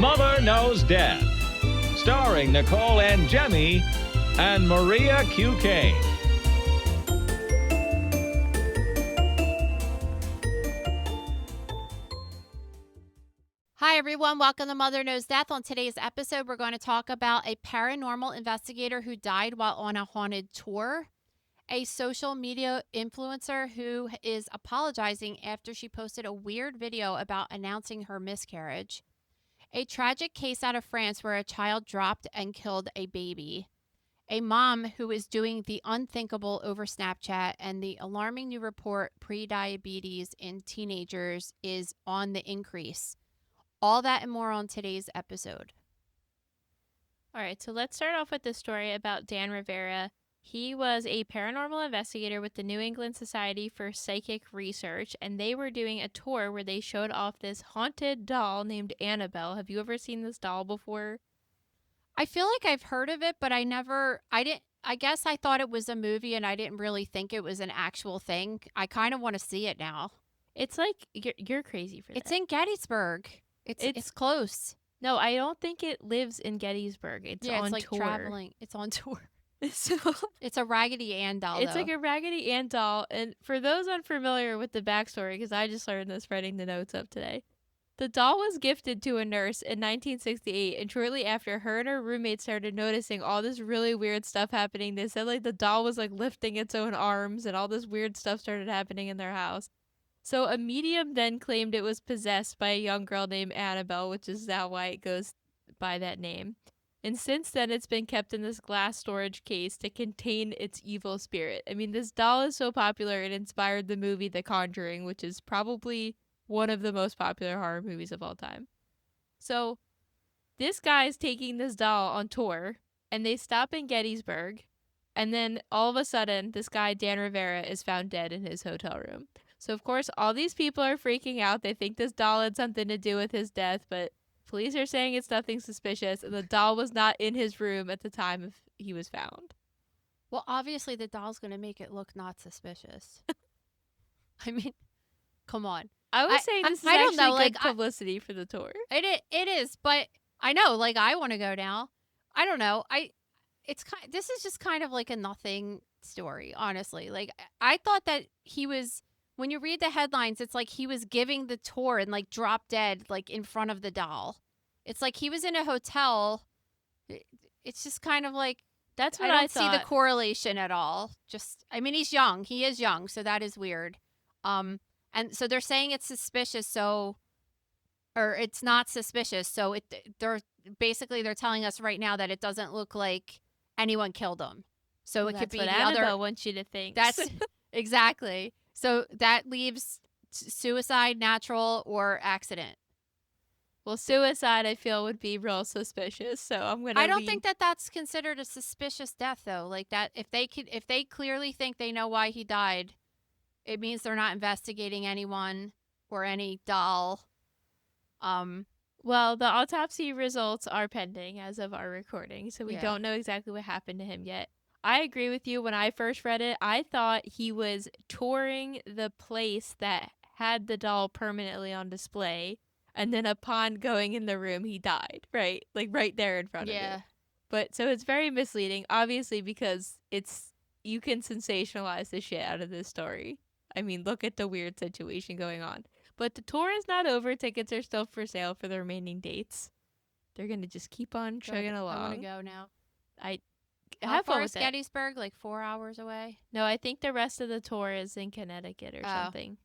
Mother Knows Death, starring Nicole and Jemmy and Maria Q. Kane. Hi, everyone. Welcome to Mother Knows Death. On today's episode, we're going to talk about a paranormal investigator who died while on a haunted tour, a social media influencer who is apologizing after she posted a weird video about announcing her miscarriage, a tragic case out of France where a child dropped and killed a baby, a mom who is doing the unthinkable over Snapchat, and the alarming new report prediabetes in teenagers is on the increase. All that and more on today's episode. All right, so let's start off with the story about Dan Rivera. He was a paranormal investigator with the New England Society for Psychic Research, and they were doing a tour where they showed off this haunted doll named Annabelle. Have you ever seen this doll before? I feel like I've heard of it, but I guess I thought it was a movie and I didn't really think it was an actual thing. I kind of want to see it now. It's like, you're crazy for that. It's in Gettysburg. It's close. No, I don't think it lives in Gettysburg. It's on like tour. Traveling. It's on tour. So it's a Raggedy Ann doll. It's like a Raggedy Ann doll. And for those unfamiliar with the backstory, because I just learned this writing the notes up today, the doll was gifted to a nurse in 1968, and shortly after, her and her roommate started noticing all this really weird stuff happening. They said like the doll was like lifting its own arms, and all this weird stuff started happening in their house. So a medium then claimed it was possessed by a young girl named Annabelle, which is now why it goes by that name. And since then, it's been kept in this glass storage case to contain its evil spirit. I mean, this doll is so popular, it inspired the movie The Conjuring, which is probably one of the most popular horror movies of all time. So this guy is taking this doll on tour, and they stop in Gettysburg, and then all of a sudden, this guy, Dan Rivera, is found dead in his hotel room. So, of course, all these people are freaking out. They think this doll had something to do with his death, but police are saying it's nothing suspicious, and the doll was not in his room at the time he was found. Well, obviously, the doll's going to make it look not suspicious. I mean, come on. I was saying this is actually good publicity for the tour. It is, but I know, like, I want to go now. I don't know. This is just kind of like a nothing story, honestly. Like, I thought that he was... When you read the headlines, it's like he was giving the tour and like dropped dead like in front of the doll. It's like he was in a hotel. It's just kind of like that's what I don't see the correlation at all. I mean, he's young. He is young, so that is weird. And so they're saying it's suspicious, or it's not suspicious. So they're telling us right now that it doesn't look like anyone killed him. So it could be what the Annabelle other. wants you to think. That's exactly. So that leaves suicide, natural, or accident. Well, suicide, I feel, would be real suspicious. So I don't think that that's considered a suspicious death, though. Like that, if they clearly think they know why he died, it means they're not investigating anyone or any doll. Well, the autopsy results are pending as of our recording, so we don't know exactly what happened to him yet. I agree with you. When I first read it, I thought he was touring the place that had the doll permanently on display, and then upon going in the room, he died, right? Like right there in front of it. But so it's very misleading, obviously, because you can sensationalize the shit out of this story. I mean, look at the weird situation going on. But the tour is not over. Tickets are still for sale for the remaining dates. They're going to just keep on chugging along. I want to go now. How far is Gettysburg? Like 4 hours away? No, I think the rest of the tour is in Connecticut or something.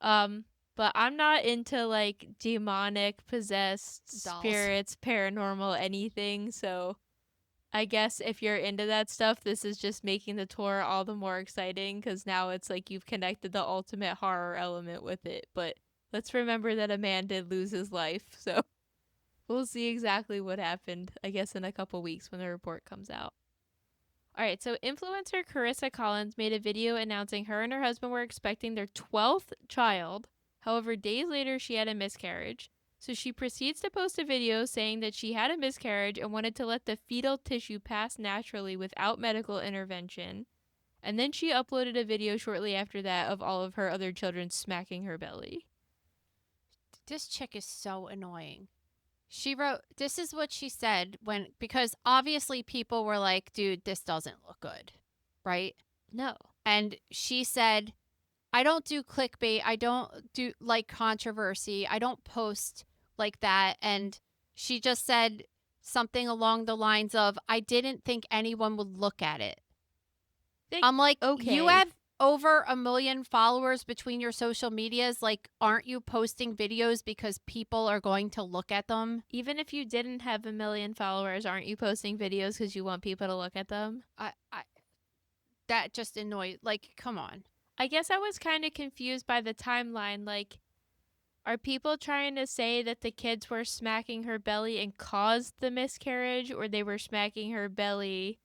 But I'm not into like demonic, possessed dolls, spirits, paranormal, anything. So I guess if you're into that stuff, this is just making the tour all the more exciting because now it's like you've connected the ultimate horror element with it. But let's remember that a man did lose his life. So we'll see exactly what happened, I guess, in a couple weeks when the report comes out. All right, so influencer Carissa Collins made a video announcing her and her husband were expecting their 12th child. However, days later, she had a miscarriage. So she proceeds to post a video saying that she had a miscarriage and wanted to let the fetal tissue pass naturally without medical intervention. And then she uploaded a video shortly after that of all of her other children smacking her belly. This chick is so annoying. She wrote, this is what she said because obviously people were like, dude, this doesn't look good, right? No. And she said, I don't do clickbait. I don't do like controversy. I don't post like that. And she just said something along the lines of, I didn't think anyone would look at it. I'm like, you okay. have over 1 million followers between your social medias. Like, aren't you posting videos because people are going to look at them? Even if you didn't have 1 million followers, aren't you posting videos because you want people to look at them? That just annoyed. Like, come on. I guess I was kind of confused by the timeline. Like, are people trying to say that the kids were smacking her belly and caused the miscarriage, or they were smacking her belly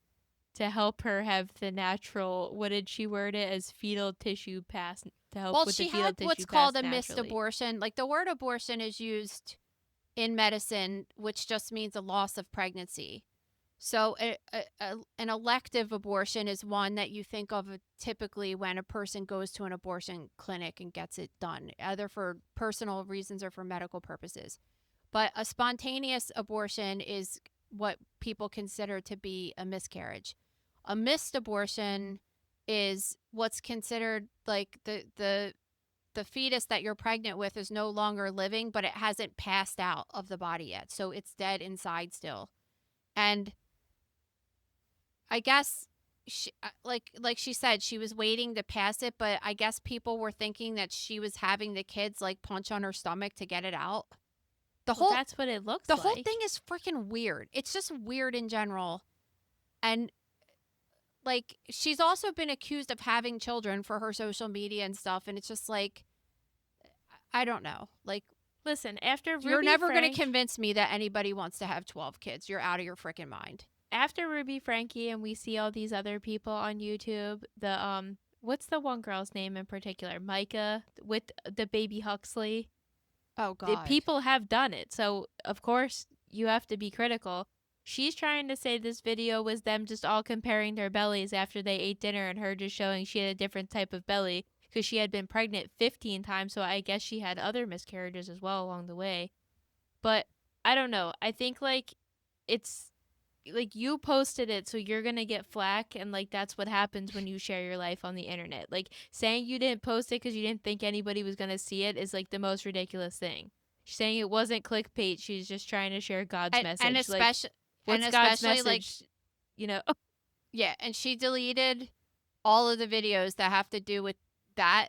to help her have the natural, what did she word it as, fetal tissue pass, to help Well, with the she fetal had tissue what's pass called a missed naturally? abortion. Like, the word abortion is used in medicine, which just means a loss of pregnancy. So an elective abortion is one that you think of typically when a person goes to an abortion clinic and gets it done, either for personal reasons or for medical purposes. But a spontaneous abortion is what people consider to be a miscarriage. A missed abortion is what's considered like the fetus that you're pregnant with is no longer living, but it hasn't passed out of the body yet. So it's dead inside still. And I guess like she said, she was waiting to pass it, but I guess people were thinking that she was having the kids like punch on her stomach to get it out. Well, that's what it looks The like. whole thing is freaking weird. It's just weird in general. And like she's also been accused of having children for her social media and stuff, and it's just like I don't know. Like, listen, after Ruby you're never going to Frank, convince me that anybody wants to have 12 kids. You're out of your freaking mind. after Ruby Frankie and we see all these other people on YouTube, the what's the one girl's name in particular? Micah with the baby Huxley. Oh The God. people have done it. So, of course, you have to be critical. She's trying to say this video was them just all comparing their bellies after they ate dinner and her just showing she had a different type of belly because she had been pregnant 15 times. So I guess she had other miscarriages as well along the way. But I don't know. I think like it's like you posted it, so you're going to get flack. And like that's what happens when you share your life on the internet. Like saying you didn't post it because you didn't think anybody was going to see it is like the most ridiculous thing. She's saying it wasn't clickbait. She's just trying to share God's message. And especially, like, what's God's especially message? like, you know? yeah. And she deleted all of the videos that have to do with that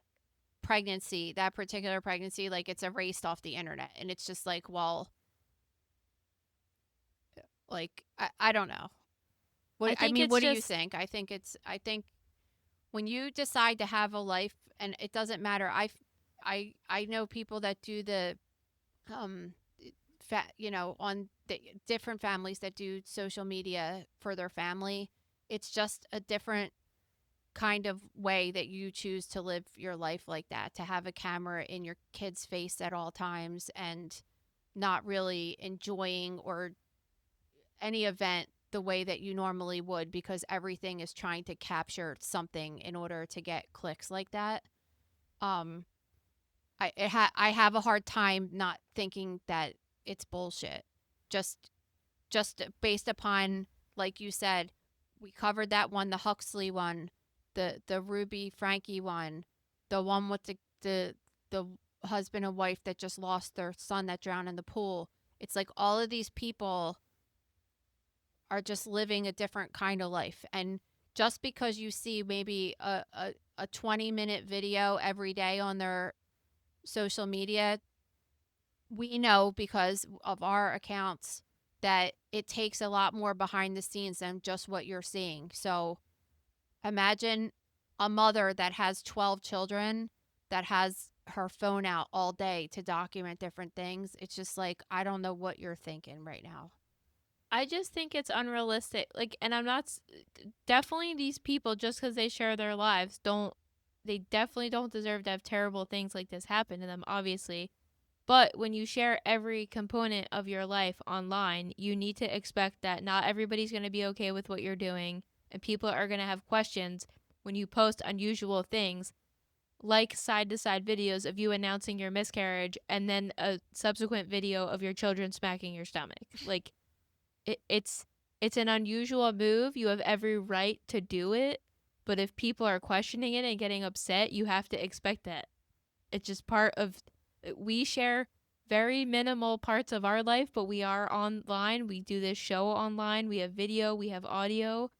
pregnancy, that particular pregnancy. Like it's erased off the internet. And it's just like, well, like, I don't know. I mean, what do you think? I think when you decide to have a life, and it doesn't matter. I know people that do the on the different families that do social media for their family. It's just a different kind of way that you choose to live your life, like that, to have a camera in your kid's face at all times and not really enjoying or any event the way that you normally would, because everything is trying to capture something in order to get clicks like that. I have a hard time not thinking that it's bullshit. Just based upon, like you said, we covered that one, the Huxley one, the Ruby Frankie one, the one with the husband and wife that just lost their son that drowned in the pool. It's like all of these people are just living a different kind of life. And just because you see maybe a 20-minute video every day on their social media, we know because of our accounts that it takes a lot more behind the scenes than just what you're seeing. So imagine a mother that has 12 children that has her phone out all day to document different things. It's just like, I don't know what you're thinking right now. I just think it's unrealistic. Like, and I'm not, definitely these people, just because they share their lives, they definitely don't deserve to have terrible things like this happen to them, obviously. But when you share every component of your life online, you need to expect that not everybody's going to be okay with what you're doing, and people are going to have questions when you post unusual things. like side-to-side videos of you announcing your miscarriage and then a subsequent video of your children smacking your stomach. Like, it's an unusual move. You have every right to do it, but if people are questioning it and getting upset, you have to expect that. It's just part of, we share very minimal parts of our life, but we are online. We do this show online. We have video, we have audio.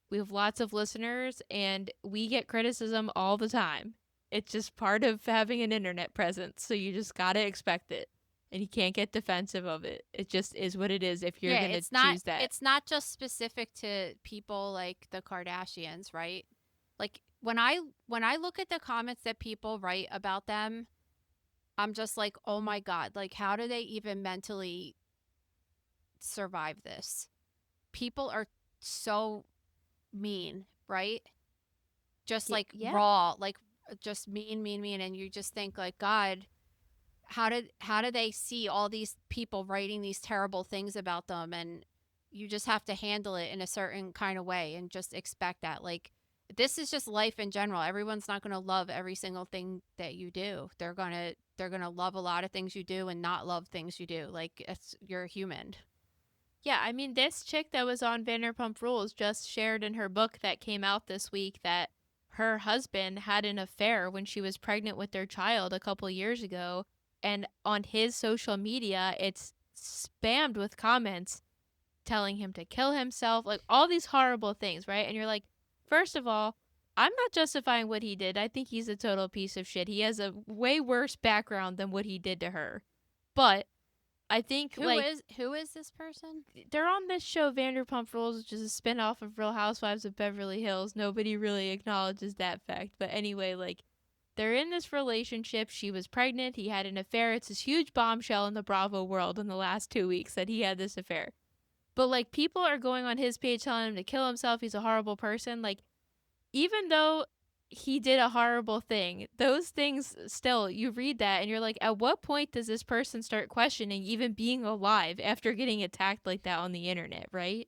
We have lots of listeners, and we get criticism all the time. It's just part of having an internet presence, so you just gotta expect it. And you can't get defensive of it. It just is what it is if you're gonna choose that. It's not just specific to people like the Kardashians, right? Like when I look at the comments that people write about them, I'm just like, oh my God, like how do they even mentally survive this? People are so mean, right? Just like raw, like just mean, and you just think like, God, how did they see all these people writing these terrible things about them? And you just have to handle it in a certain kind of way and just expect that. Like, this is just life in general. Everyone's not going to love every single thing that you do. They're going to love a lot of things you do and not love things you do. Like, you're human. Yeah, I mean, this chick that was on Vanderpump Rules just shared in her book that came out this week that her husband had an affair when she was pregnant with their child a couple years ago. And on his social media, it's spammed with comments telling him to kill himself, like all these horrible things, right? And you're like, first of all, I'm not justifying what he did. I think he's a total piece of shit. He has a way worse background than what he did to her. But I think who is this person? They're on this show Vanderpump Rules, which is a spinoff of Real Housewives of Beverly Hills. Nobody really acknowledges that fact. But anyway, like, they're in this relationship. She was pregnant. He had an affair. It's this huge bombshell in the Bravo world in the last 2 weeks that he had this affair. But like, people are going on his page telling him to kill himself. He's a horrible person. Like, even though he did a horrible thing, those things still, you read that and you're like, at what point does this person start questioning even being alive after getting attacked like that on the internet, right?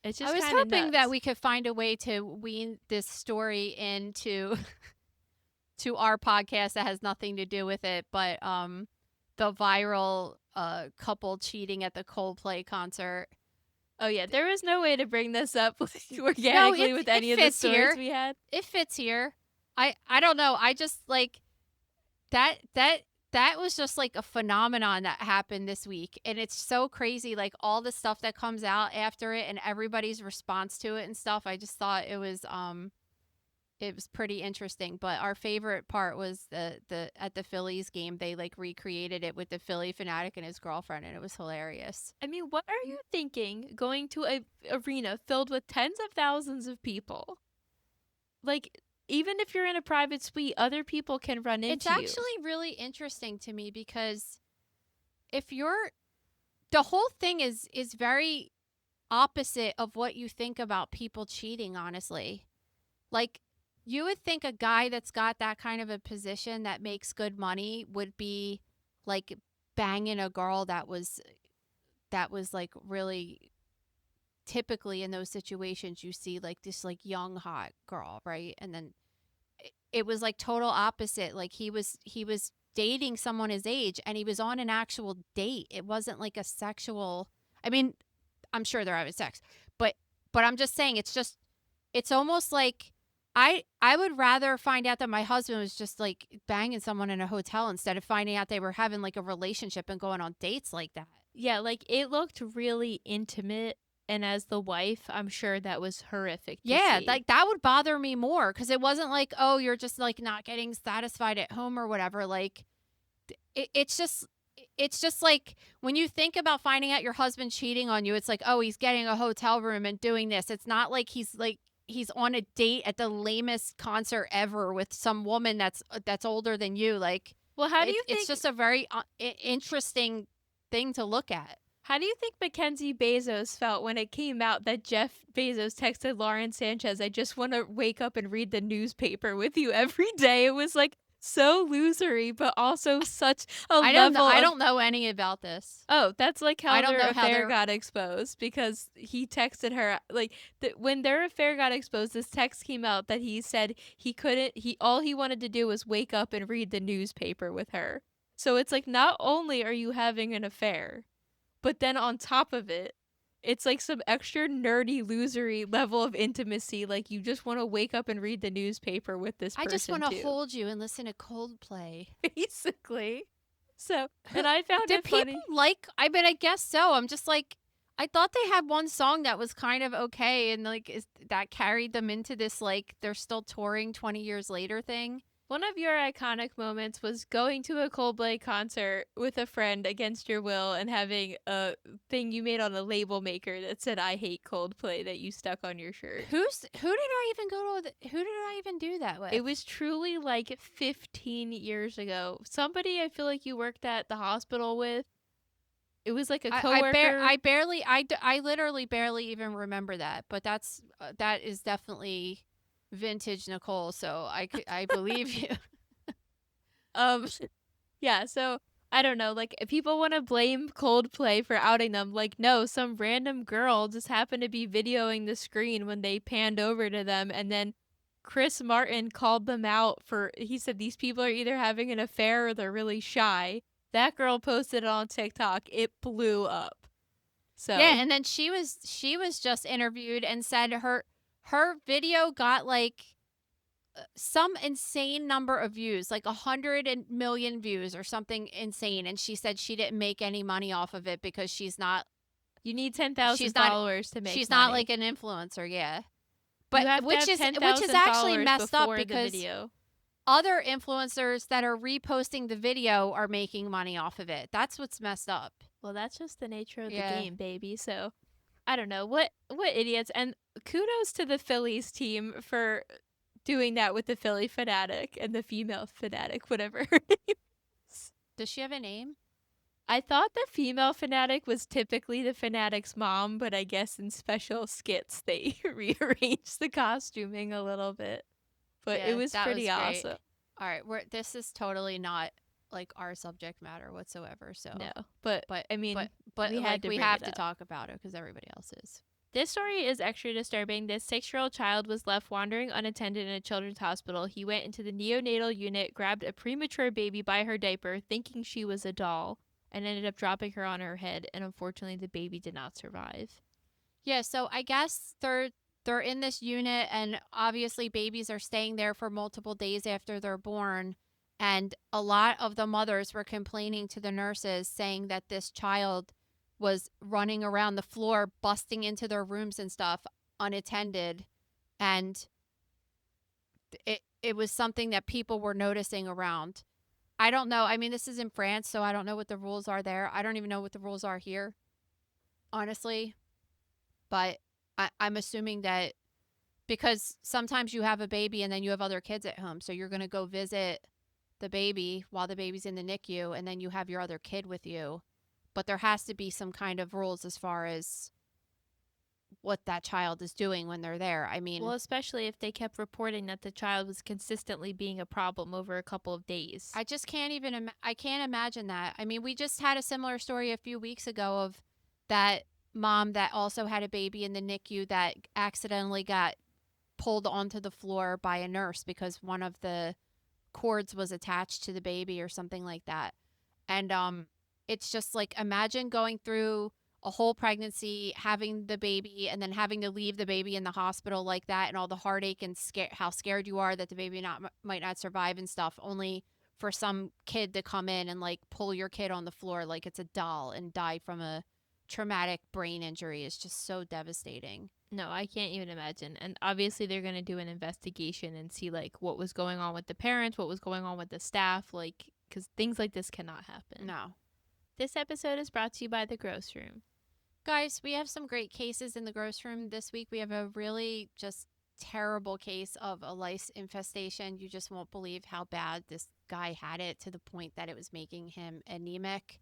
It's just I was kinda hoping nuts. that we could find a way to wean this story into to our podcast that has nothing to do with it, but the viral couple cheating at the Coldplay concert. Oh yeah, there was no way to bring this up organically with any of the stories we had. It fits here. I don't know. I just like that was just like a phenomenon that happened this week, and it's so crazy. Like all the stuff that comes out after it and everybody's response to it and stuff. I just thought it was pretty interesting. But our favorite part was the at the Phillies game, they like recreated it with the Philly fanatic and his girlfriend, and it was hilarious. I mean, what are you thinking going to a arena filled with tens of thousands of people? Like, even if you're in a private suite, other people can run into you. It's actually really interesting to me because if you're, the whole thing is very opposite of what you think about people cheating, honestly. Like, you would think a guy that's got that kind of a position that makes good money would be like banging a girl that was like really, typically in those situations you see like this like young hot girl, right? And then it was like total opposite. Like he was dating someone his age and he was on an actual date. It wasn't like a sexual, I mean, I'm sure they're having sex, but I'm just saying it's almost like I would rather find out that my husband was just like banging someone in a hotel instead of finding out they were having like a relationship and going on dates like that. Yeah, like it looked really intimate, and as the wife, I'm sure that was horrific to see. Like that would bother me more because it wasn't like, oh, you're just like not getting satisfied at home or whatever. Like it's just like when you think about finding out your husband cheating on you, it's like, oh, he's getting a hotel room and doing this. It's not like he's on a date at the lamest concert ever with some woman that's older than you. Like, well, how do you think it's just a very interesting thing to look at? How do you think Mackenzie Bezos felt when it came out that Jeff Bezos texted Lauren Sanchez, I just want to wake up and read the newspaper with you every day? It was like so losery, but also such a I don't know. level I of don't know any about this. Oh, that's like how I don't their know how affair they're. got exposed because he texted her like when their affair got exposed. This text came out that he said he couldn't. He all he wanted to do was wake up and read the newspaper with her. So it's like not only are you having an affair, but then on top of it, it's like some extra nerdy losery level of intimacy. Like you just want to wake up and read the newspaper with this I just person want to too. hold you and listen to Coldplay. Basically. So, and I found Did it people funny. like? I mean, I guess so. I'm just like, I thought they had one song that was kind of okay, and like, that carried them into this like they're still touring 20 years later thing. One of your iconic moments was going to a Coldplay concert with a friend against your will and having a thing you made on a label maker that said "I hate Coldplay" that you stuck on your shirt. Who did I even go to? Who did I even do that with? It was truly like 15 years ago. Somebody I feel like you worked at the hospital with. It was like a coworker. I literally barely even remember that. But that is definitely vintage Nicole. So I believe you. Um, yeah, so I don't know, like if people want to blame Coldplay for outing them. Like, no, some random girl just happened to be videoing the screen when they panned over to them, and then Chris Martin called them out for. He said these people are either having an affair or they're really shy. That girl posted it on TikTok. It blew up. So Yeah, and then she was just interviewed and said her video got like some insane number of views, like 100 million views or something insane, and she said she didn't make any money off of it because she's not you need 10,000 she's not followers to make. she's money. not like an influencer, yeah. You But have to which have is 10,000 actually followers messed up before the because video. other influencers that are reposting the video are making money off of it. That's what's messed up. Well, that's just the nature of Yeah. the game, baby. So, I don't know what idiots. And kudos to the Phillies team for doing that with the Philly fanatic and the female fanatic, whatever her name is. Does she have a name? I thought the female fanatic was typically the fanatic's mom, but I guess in special skits they rearranged the costuming a little bit. But Yeah, it was that pretty was great. awesome. All right, this is totally not like our subject matter whatsoever. So No, but I mean, but we like, had to we bring have it to up. talk about it because everybody else is. This story is extra disturbing. This 6-year-old child was left wandering unattended in a children's hospital. He went into the neonatal unit, grabbed a premature baby by her diaper, thinking she was a doll, and ended up dropping her on her head. And unfortunately, the baby did not survive. Yeah, so I guess they're in this unit, and obviously babies are staying there for multiple days after they're born. And a lot of the mothers were complaining to the nurses, saying that this child was running around the floor, busting into their rooms and stuff unattended. And it was something that people were noticing around. I don't know. I mean, this is in France, so I don't know what the rules are there. I don't even know what the rules are here, honestly. But I'm assuming that because sometimes you have a baby and then you have other kids at home. So you're going to go visit the baby while the baby's in the NICU, and then you have your other kid with you. But there has to be some kind of rules as far as what that child is doing when they're there. I mean, well, especially if they kept reporting that the child was consistently being a problem over a couple of days. I just can't even I can't imagine that. I mean, we just had a similar story a few weeks ago of that mom that also had a baby in the NICU that accidentally got pulled onto the floor by a nurse because one of the cords was attached to the baby or something like that. And it's just like, imagine going through a whole pregnancy, having the baby, and then having to leave the baby in the hospital like that, and all the heartache and how scared you are that the baby might not survive and stuff, only for some kid to come in and like pull your kid on the floor like it's a doll and die from a traumatic brain injury. Is just so devastating. No, I can't even imagine. And obviously they're going to do an investigation and see like what was going on with the parents, what was going on with the staff, like, because things like this cannot happen. No. This episode is brought to you by The Gross Room. Guys, we have some great cases in the gross room this week. We have a really just terrible case of a lice infestation. You just won't believe how bad this guy had it, to the point that it was making him anemic.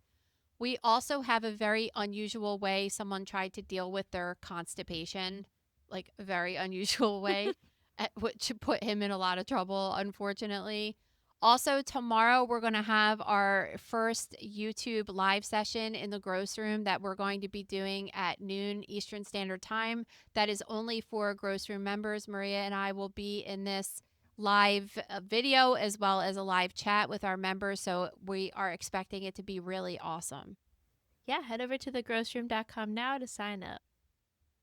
We also have a very unusual way someone tried to deal with their constipation, like a very unusual way, which put him in a lot of trouble, unfortunately. Also, tomorrow we're going to have our first YouTube live session in the Gross Room that we're going to be doing at noon Eastern Standard Time. That is only for Gross Room members. Maria and I will be in this live video as well as a live chat with our members. So we are expecting it to be really awesome. Yeah, head over to thegrossroom.com now to sign up.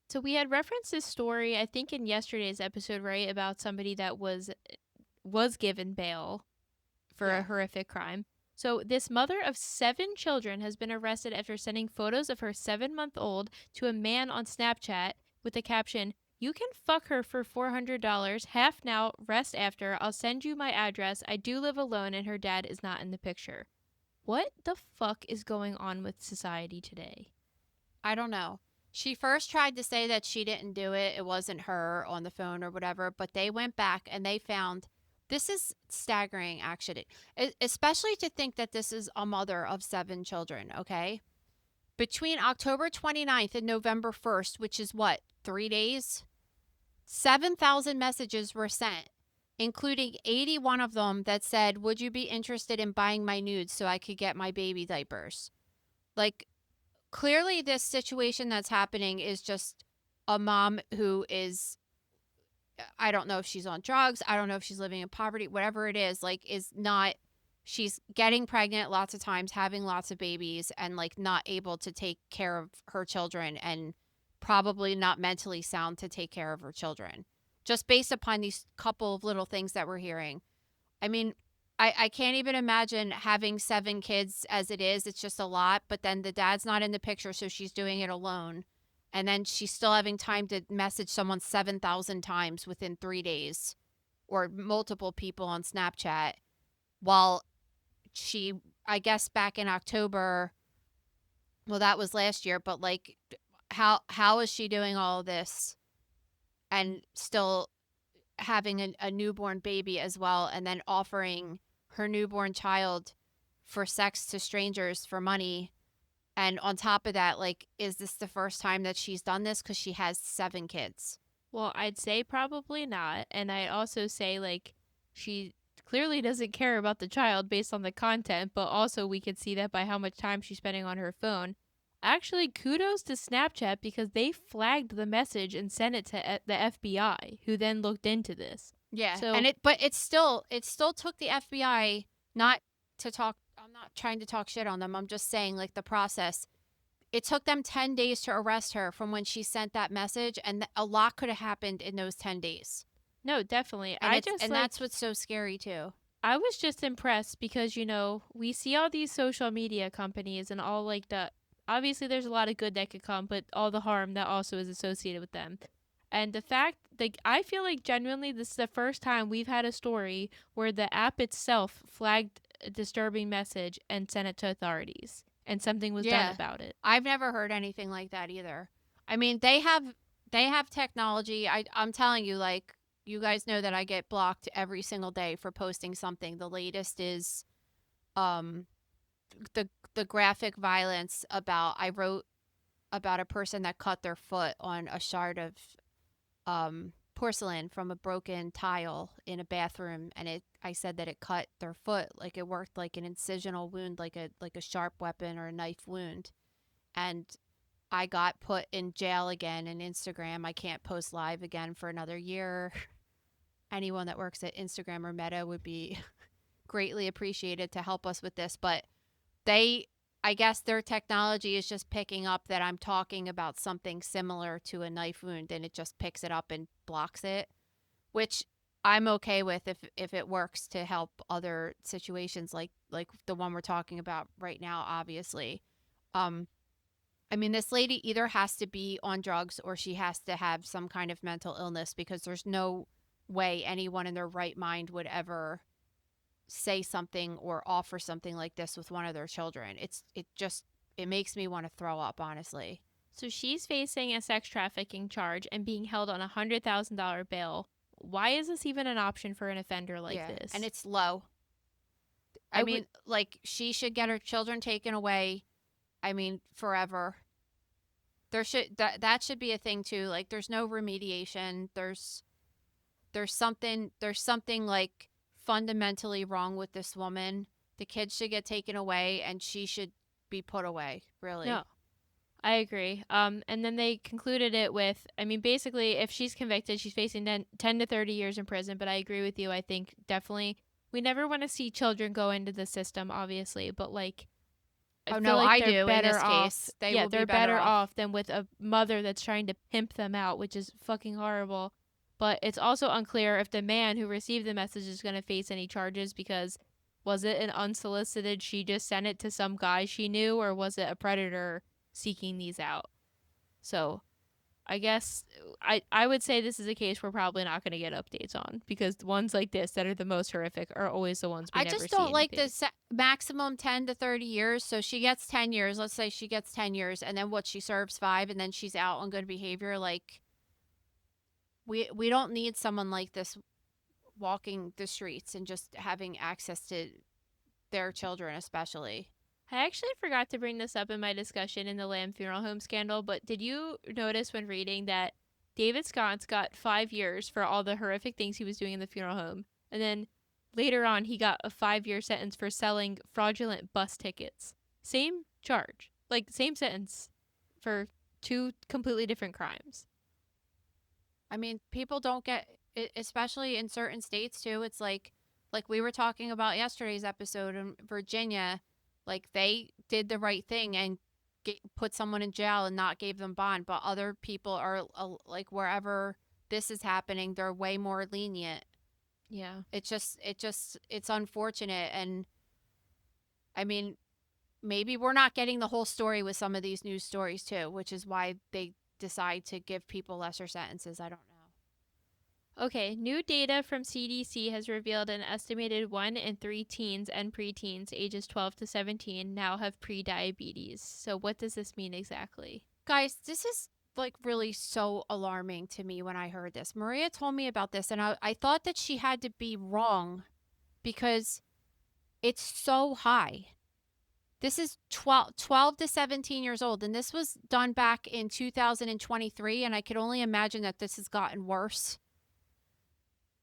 So we had referenced this story, I think, in yesterday's episode, right, about somebody that was given bail for a horrific crime. So this mother of 7 children has been arrested after sending photos of her 7-month-old to a man on Snapchat with the caption, "You can fuck her for $400, half now, rest after. I'll send you my address. I do live alone and her dad is not in the picture." What the fuck is going on with society today? I don't know. She first tried to say that she didn't do it. It wasn't her on the phone or whatever, but they went back and they found this is staggering, actually, especially to think that this is a mother of 7 children, okay? Between October 29th and November 1st, which is what, 3 days? 7,000 messages were sent, including 81 of them that said, "Would you be interested in buying my nudes so I could get my baby diapers?" Like, clearly this situation that's happening is just a mom who is, I don't know if she's on drugs, I don't know if she's living in poverty, whatever it is, like, is not, she's getting pregnant lots of times, having lots of babies, and like not able to take care of her children, and probably not mentally sound to take care of her children, just based upon these couple of little things that we're hearing. I mean, I can't even imagine having 7 kids as it is. It's just a lot. But then the dad's not in the picture, so she's doing it alone. And then she's still having time to message someone 7,000 times within 3 days, or multiple people on Snapchat, while she, I guess back in October, well, that was last year, but like, how is she doing all of this and still having a newborn baby as well, and then offering her newborn child for sex to strangers for money? And on top of that, like, is this the first time that she's done this? Because she has 7 kids. Well, I'd say probably not. And I'd also say, like, she clearly doesn't care about the child based on the content, but also we could see that by how much time she's spending on her phone. Actually, kudos to Snapchat because they flagged the message and sent it to the FBI, who then looked into this. Yeah. So, And it still took the FBI, not to talk, I'm not trying to talk shit on them. I'm just saying, like, the process. It took them 10 days to arrest her from when she sent that message, and a lot could have happened in those 10 days. no, definitely. And that's what's so scary too. I was just impressed because, you know, we see all these social media companies and all like the, obviously there's a lot of good that could come, but all the harm that also is associated with them. And the fact, like, I feel like genuinely this is the first time we've had a story where the app itself flagged a disturbing message and sent it to authorities, and something was done about it. I've never heard anything like that either. I mean, they have technology. I'm telling you, like, you guys know that I get blocked every single day for posting something. The latest is the graphic violence I wrote about a person that cut their foot on a shard of porcelain from a broken tile in a bathroom, and I said that it cut their foot, like it worked like an incisional wound, like a sharp weapon or a knife wound. And I got put in jail again in Instagram. I can't post live again for another year. Anyone that works at Instagram or Meta would be greatly appreciated to help us with this. But I guess their technology is just picking up that I'm talking about something similar to a knife wound, and it just picks it up and blocks it, which I'm okay with if it works to help other situations like the one we're talking about right now, obviously. I mean, this lady either has to be on drugs or she has to have some kind of mental illness, because there's no way anyone in their right mind would ever say something or offer something like this with one of their children. It makes me want to throw up, honestly. So she's facing a sex trafficking charge and being held on a $100,000 bail. Why is this even an option for an offender like this? And it's low. I mean, like, she should get her children taken away. I mean, forever. That should be a thing too. Like, there's no remediation. There's something like fundamentally wrong with this woman. The kids should get taken away and she should be put away, really. No, I agree. And then they concluded it with, I mean, basically, if she's convicted, she's facing 10 to 30 years in prison. But I agree with you. I think definitely we never want to see children go into the system, obviously. But like, I Oh, feel no, like I they're do in better this off. case. They Yeah, will be they're better better off. off than with a mother that's trying to pimp them out, which is fucking horrible. But it's also unclear if the man who received the message is going to face any charges because was it an unsolicited, she just sent it to some guy she knew, or was it a predator seeking these out? So I guess I would say this is a case we're probably not going to get updates on because the ones like this that are the most horrific are always the ones we I never just see don't like anything. the maximum 10 to 30 years. So she gets 10 years. Let's say she gets 10 years and then what, she serves 5 and then she's out on good behavior. Like, we don't need someone like this walking the streets and just having access to their children, especially. I actually forgot to bring this up in my discussion in the Lamb Funeral Home scandal, but did you notice when reading that David Scott's got 5 years for all the horrific things he was doing in the funeral home, and then later on he got a 5-year sentence for selling fraudulent bus tickets? Same charge, like same sentence for 2 completely different crimes. I mean, people don't get, especially in certain states too. It's like we were talking about yesterday's episode in Virginia. Like, they did the right thing and put someone in jail and not gave them bond. But other people are like, wherever this is happening, they're way more lenient. Yeah. It's unfortunate. And I mean, maybe we're not getting the whole story with some of these news stories too, which is why they decide to give people lesser sentences. I don't know. Okay, new data from CDC has revealed an estimated 1 in 3 teens and preteens ages 12 to 17 now have prediabetes. So what does this mean exactly? Guys, this is like really so alarming to me when I heard this. Maria told me about this and I thought that she had to be wrong because it's so high. This is 12 to 17 years old, and this was done back in 2023, and I could only imagine that this has gotten worse.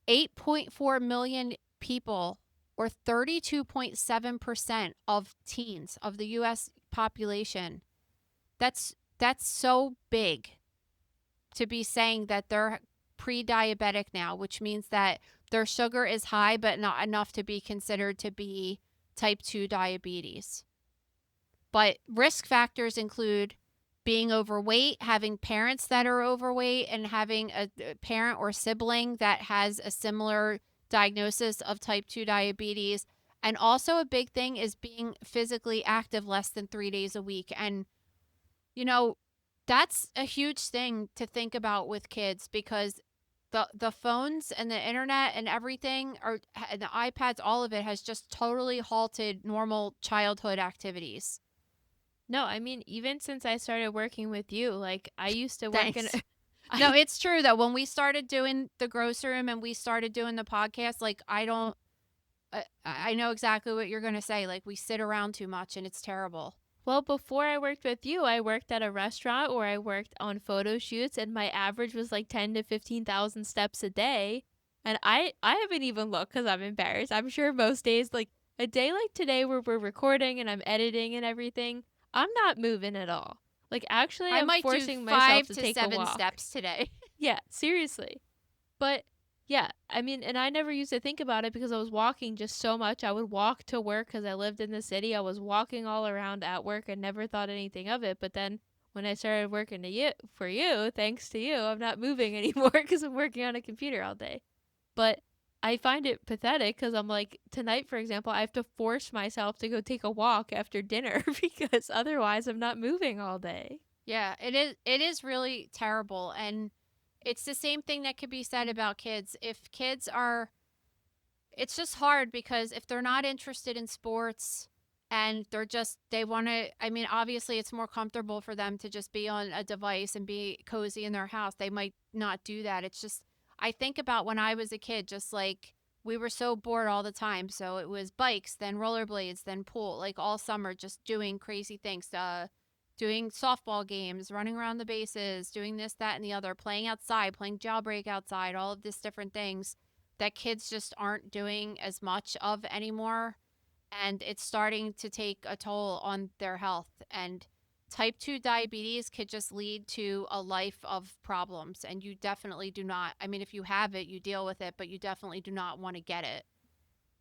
8.4 million people, or 32.7% of teens of the U.S. population. That's so big to be saying that they're pre-diabetic now, which means that their sugar is high, but not enough to be considered to be type 2 diabetes. But risk factors include being overweight, having parents that are overweight, and having a parent or sibling that has a similar diagnosis of type 2 diabetes. And also a big thing is being physically active less than 3 days a week. And, you know, that's a huge thing to think about with kids because the phones and the internet and everything and the iPads, all of it has just totally halted normal childhood activities. No, I mean, even since I started working with you, like I used to work in. Thanks. No, it's true though. When we started doing the grocery room and we started doing the podcast, like I know exactly what you're going to say. Like, we sit around too much and it's terrible. Well, before I worked with you, I worked at a restaurant or I worked on photo shoots, and my average was like 10 to 15,000 steps a day. And I haven't even looked because I'm embarrassed. I'm sure most days, like a day like today where we're recording and I'm editing and everything, I'm not moving at all. Like, actually, I I'm might forcing do myself 5 to to take 7 a walk. steps today. Yeah, seriously. But yeah, I mean, and I never used to think about it because I was walking just so much. I would walk to work because I lived in the city. I was walking all around at work and never thought anything of it. But then when I started working for you, thanks to you, I'm not moving anymore because I'm working on a computer all day. But I find it pathetic because I'm like, tonight, for example, I have to force myself to go take a walk after dinner because otherwise I'm not moving all day. Yeah, it is really terrible. And it's the same thing that could be said about kids. If kids are, it's just hard because if they're not interested in sports and they want to, I mean, obviously it's more comfortable for them to just be on a device and be cozy in their house. They might not do that. It's just, I think about when I was a kid, just like we were so bored all the time. So it was bikes, then rollerblades, then pool, like all summer, just doing crazy things, doing softball games, running around the bases, doing this, that, and the other, playing outside, playing jailbreak outside, all of these different things that kids just aren't doing as much of anymore. And it's starting to take a toll on their health. And type 2 diabetes could just lead to a life of problems. And you definitely do not, I mean, if you have it, you deal with it, but you definitely do not want to get it.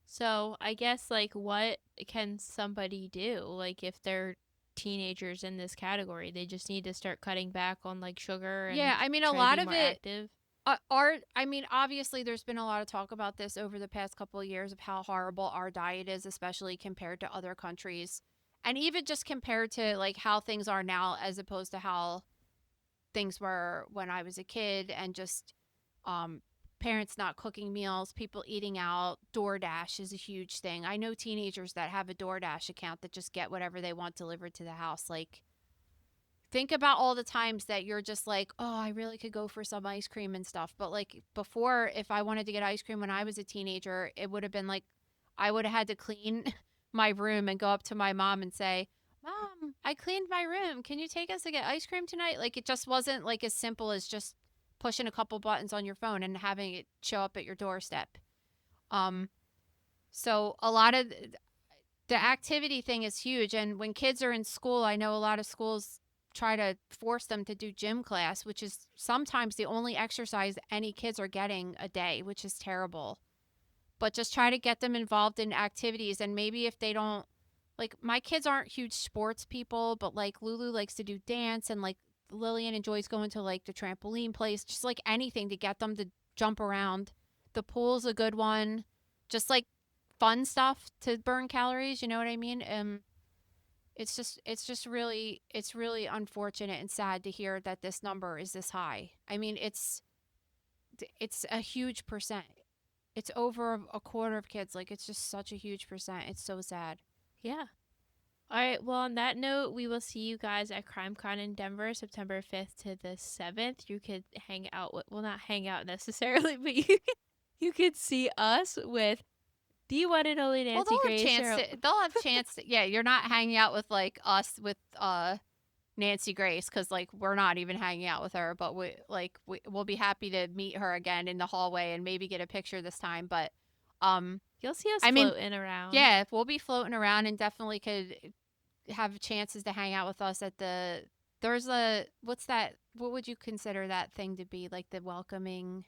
So I guess, like, what can somebody do? Like, if they're teenagers in this category, they just need to start cutting back on, like, sugar and Yeah, I mean, a try to lot be of more it, active. I mean, obviously, there's been a lot of talk about this over the past couple of years of how horrible our diet is, especially compared to other countries. And even just compared to like how things are now as opposed to how things were when I was a kid, and just um, parents not cooking meals, people eating out. DoorDash is a huge thing. I know teenagers that have a DoorDash account that just get whatever they want delivered to the house. Like, think about all the times that you're just like, oh, I really could go for some ice cream and stuff. But like before, if I wanted to get ice cream when I was a teenager, it would have been like I would have had to clean my room and go up to my mom and say, Mom, I cleaned my room. Can you take us to get ice cream tonight? Like, it just wasn't like as simple as just pushing a couple buttons on your phone and having it show up at your doorstep. Um, so a lot of the activity thing is huge. And when kids are in school, I know a lot of schools try to force them to do gym class, which is sometimes the only exercise any kids are getting a day, which is terrible. But just try to get them involved in activities. And maybe if they don't, like, my kids aren't huge sports people, but like Lulu likes to do dance, and like Lillian enjoys going to like the trampoline place, just like anything to get them to jump around. The pool's a good one. Just like fun stuff to burn calories, you know what I mean? It's really unfortunate and sad to hear that this number is this high. I mean, it's a huge percent. It's over a quarter of kids. Like, it's just such a huge percent. It's so sad. Yeah. All right. Well, on that note, we will see you guys at CrimeCon in Denver, September 5th to the 7th. You could hang out with, well, not hang out necessarily, but you could see us with the one and only Nancy Well, Grace. they'll have chance to, yeah, you're not hanging out with like us with Nancy Grace, because like we're not even hanging out with her, but we'll be happy to meet her again in the hallway and maybe get a picture this time. But you'll see us floating floating around. Yeah, we'll be floating around, and definitely could have chances to hang out with us at there's a, what's that, what would you consider that thing to be, like the welcoming,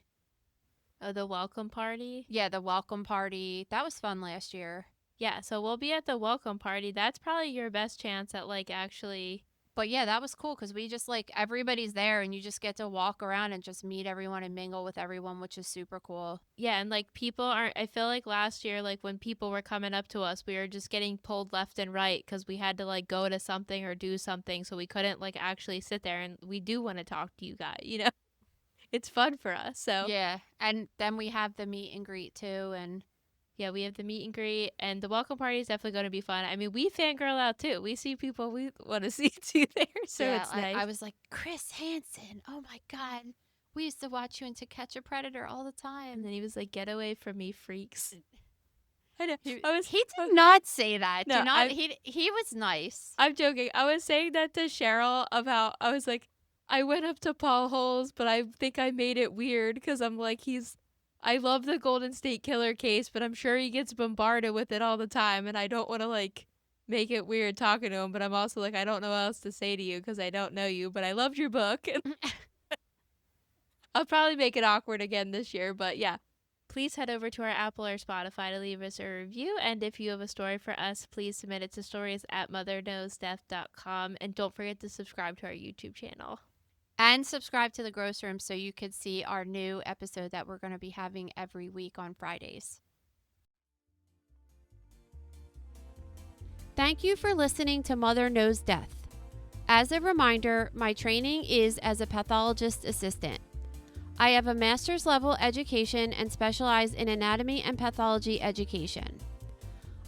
The welcome party. yeah, the welcome party. That was fun last year. Yeah, so we'll be at the welcome party. That's probably your best chance at like actually. But yeah, that was cool because we just like, everybody's there and you just get to walk around and just meet everyone and mingle with everyone, which is super cool. Yeah, and like people aren't, I feel like last year, like when people were coming up to us, we were just getting pulled left and right because we had to like go to something or do something. So we couldn't like actually sit there, and we do want to talk to you guys, you know? It's fun for us. So Yeah, and then we have the meet and greet too, and yeah, we have the meet and greet, and the welcome party is definitely going to be fun. I mean, we fangirl out too. We see people we want to see too there, so yeah, it's nice. I was like, Chris Hansen, oh my God, we used to watch you in To Catch a Predator all the time. And then he was like, "Get away from me, freaks." I know. He did not say that. No, He was nice. I'm joking. I was saying that to Cheryl of how I was like, I went up to Paul Holes, but I think I made it weird because I'm like, I love the Golden State Killer case, but I'm sure he gets bombarded with it all the time, and I don't want to like make it weird talking to him, but I'm also like, I don't know what else to say to you because I don't know you, but I loved your book. I'll probably make it awkward again this year, but yeah. Please head over to our Apple or Spotify to leave us a review, and if you have a story for us, please submit it to stories@motherknowsdeath.com, and don't forget to subscribe to our YouTube channel. And subscribe to the Gross Room so you could see our new episode that we're going to be having every week on Fridays. Thank you for listening to Mother Knows Death. As a reminder, my training is as a pathologist assistant. I have a master's level education and specialize in anatomy and pathology education.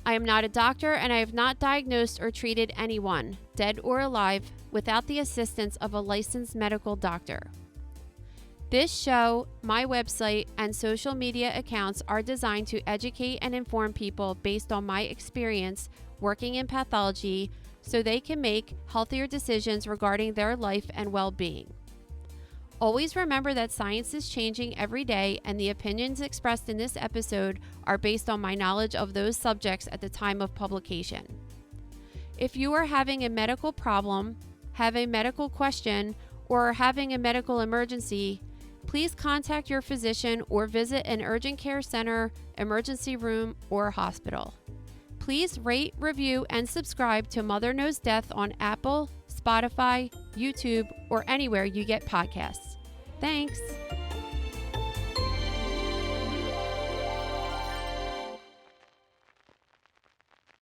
I am not a doctor, and I have not diagnosed or treated anyone, dead or alive, without the assistance of a licensed medical doctor. This show, my website, and social media accounts are designed to educate and inform people based on my experience working in pathology so they can make healthier decisions regarding their life and well-being. Always remember that science is changing every day, and the opinions expressed in this episode are based on my knowledge of those subjects at the time of publication. If you are having a medical problem, have a medical question, or are having a medical emergency, please contact your physician or visit an urgent care center, emergency room, or hospital. Please rate, review, and subscribe to Mother Knows Death on Apple, Spotify, YouTube, or anywhere you get podcasts. Thanks.